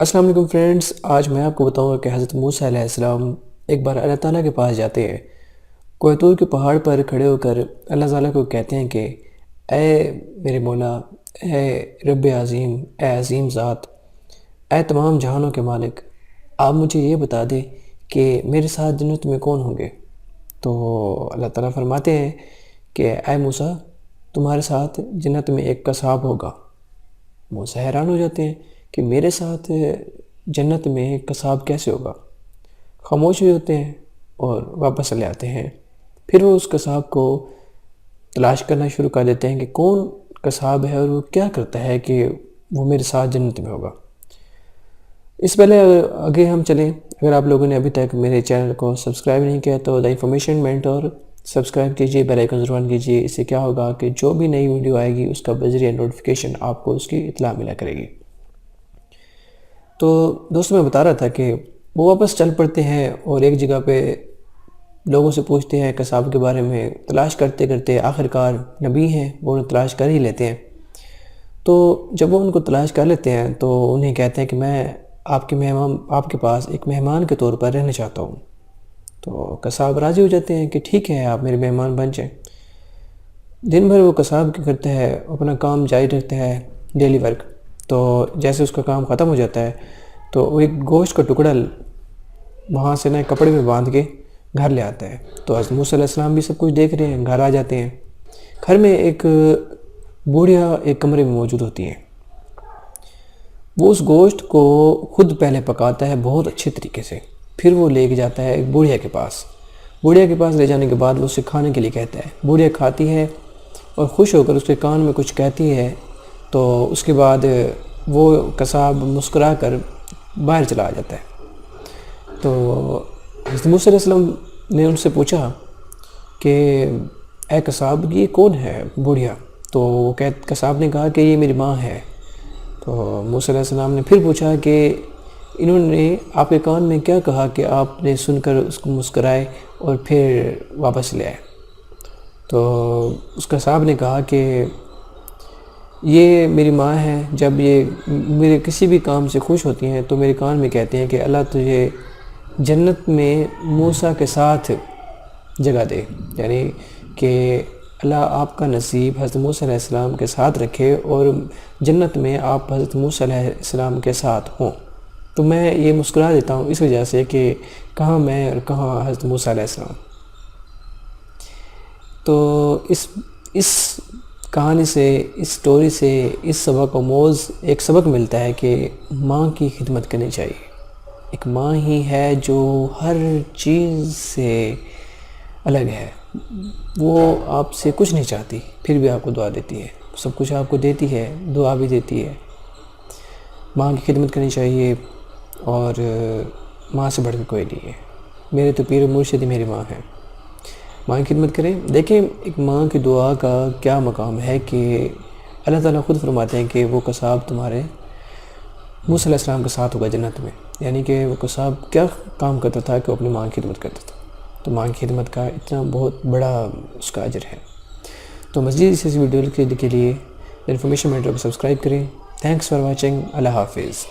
السلام علیکم فرینڈز، آج میں آپ کو بتاؤں گا کہ حضرت موسیٰ علیہ السلام ایک بار اللہ تعالیٰ کے پاس جاتے ہیں۔ کوہ طور کے پہاڑ پر کھڑے ہو کر اللہ تعالیٰ کو کہتے ہیں کہ اے میرے مولا، اے رب عظیم، اے عظیم ذات، اے تمام جہانوں کے مالک، آپ مجھے یہ بتا دیں کہ میرے ساتھ جنت میں کون ہوں گے۔ تو اللہ تعالیٰ فرماتے ہیں کہ اے موسیٰ، تمہارے ساتھ جنت میں ایک قصاب ہوگا۔ موسیٰ حیران ہو جاتے ہیں کہ میرے ساتھ جنت میں قصاب کیسے ہوگا۔ خاموش بھی ہوتے ہیں اور واپس لے آتے ہیں۔ پھر وہ اس قصاب کو تلاش کرنا شروع کر دیتے ہیں کہ کون قصاب ہے اور وہ کیا کرتا ہے کہ وہ میرے ساتھ جنت میں ہوگا۔ اس پہلے آگے ہم چلیں، اگر آپ لوگوں نے ابھی تک میرے چینل کو سبسکرائب نہیں کیا تو دا انفارمیشن مینٹور سبسکرائب کیجئے، بیل آئیکن ضرور آن کیجئے۔ اس سے کیا ہوگا کہ جو بھی نئی ویڈیو آئے گی اس کا بذریعہ نوٹیفیکیشن آپ کو اس کی اطلاع ملا کرے گی۔ تو دوستوں میں بتا رہا تھا کہ وہ واپس چل پڑتے ہیں اور ایک جگہ پہ لوگوں سے پوچھتے ہیں قصاب کے بارے میں، تلاش کرتے کرتے آخرکار نبی ہیں وہ انہیں تلاش کر ہی لیتے ہیں۔ تو جب وہ ان کو تلاش کر لیتے ہیں تو انہیں کہتے ہیں کہ میں آپ کے پاس ایک مہمان کے طور پر رہنا چاہتا ہوں۔ تو قصاب راضی ہو جاتے ہیں کہ ٹھیک ہے، آپ میرے مہمان بن جائیں۔ دن بھر وہ قصاب کیا کرتا ہے، اپنا کام جاری رکھتا ہے، ڈیلی ورک۔ تو جیسے اس کا کام ختم ہو جاتا ہے تو وہ ایک گوشت کا ٹکڑا وہاں سے کپڑے میں باندھ کے گھر لے آتا ہے۔ تو حضرت موسیٰ علیہ السلام بھی سب کچھ دیکھ رہے ہیں، گھر آ جاتے ہیں۔ گھر میں ایک بوڑھیا ایک کمرے میں موجود ہوتی ہے۔ وہ اس گوشت کو خود پہلے پکاتا ہے بہت اچھے طریقے سے، پھر وہ لے کے جاتا ہے ایک بوڑھیا کے پاس۔ بوڑھیا کے پاس لے جانے کے بعد وہ اسے کھانے کے لیے کہتا ہے۔ بوڑھیا کھاتی ہے اور خوش ہو کر اس کے کان میں کچھ کہتی ہے۔ تو اس کے بعد وہ قصاب مسکرا کر باہر چلا جاتا ہے۔ تو حضرت موسیٰ علیہ السلام نے ان سے پوچھا کہ اے قصاب، یہ کون ہے بوڑھیا؟ تو قصاب نے کہا کہ یہ میری ماں ہے۔ تو موسیٰ علیہ السلام نے پھر پوچھا کہ انہوں نے آپ کے کان میں کیا کہا کہ آپ نے سن کر اس کو مسکرائے اور پھر واپس لے آئے؟ تو اس قصاب نے کہا کہ یہ میری ماں ہے، جب یہ میرے کسی بھی کام سے خوش ہوتی ہیں تو میرے کان میں کہتے ہیں کہ اللہ تجھے جنت میں موسیٰ کے ساتھ جگہ دے، یعنی کہ اللہ آپ کا نصیب حضرت موسیٰ علیہ السلام کے ساتھ رکھے اور جنت میں آپ حضرت موسیٰ علیہ السلام کے ساتھ ہوں۔ تو میں یہ مسکرا دیتا ہوں اس وجہ سے کہ کہاں میں اور کہاں حضرت موسیٰ علیہ السلام۔ تو اس کہانی سے، اس سٹوری سے اس سبق آموز ایک سبق ملتا ہے کہ ماں کی خدمت کرنی چاہیے۔ ایک ماں ہی ہے جو ہر چیز سے الگ ہے، وہ آپ سے کچھ نہیں چاہتی پھر بھی آپ کو دعا دیتی ہے، سب کچھ آپ کو دیتی ہے، دعا بھی دیتی ہے۔ ماں کی خدمت کرنی چاہیے اور ماں سے بڑھ کے کوئی نہیں ہے۔ میرے تو پیر و مرشد میری ماں ہے۔ ماں کی خدمت کریں۔ دیکھیں ایک ماں کی دعا کا کیا مقام ہے کہ اللہ تعالیٰ خود فرماتے ہیں کہ وہ قصاب تمہارے موسیٰ علیہ السلام کے ساتھ ہوگا جنت میں، یعنی کہ وہ قصاب کیا کام کرتا تھا کہ وہ اپنی ماں کی خدمت کرتا تھا۔ تو ماں کی خدمت کا اتنا بہت بڑا اس کا اجر ہے۔ تو مزید اس ویڈیو کے لیے انفارمیشن مینٹر کو سبسکرائب کریں۔ Thanks for watching. اللہ حافظ۔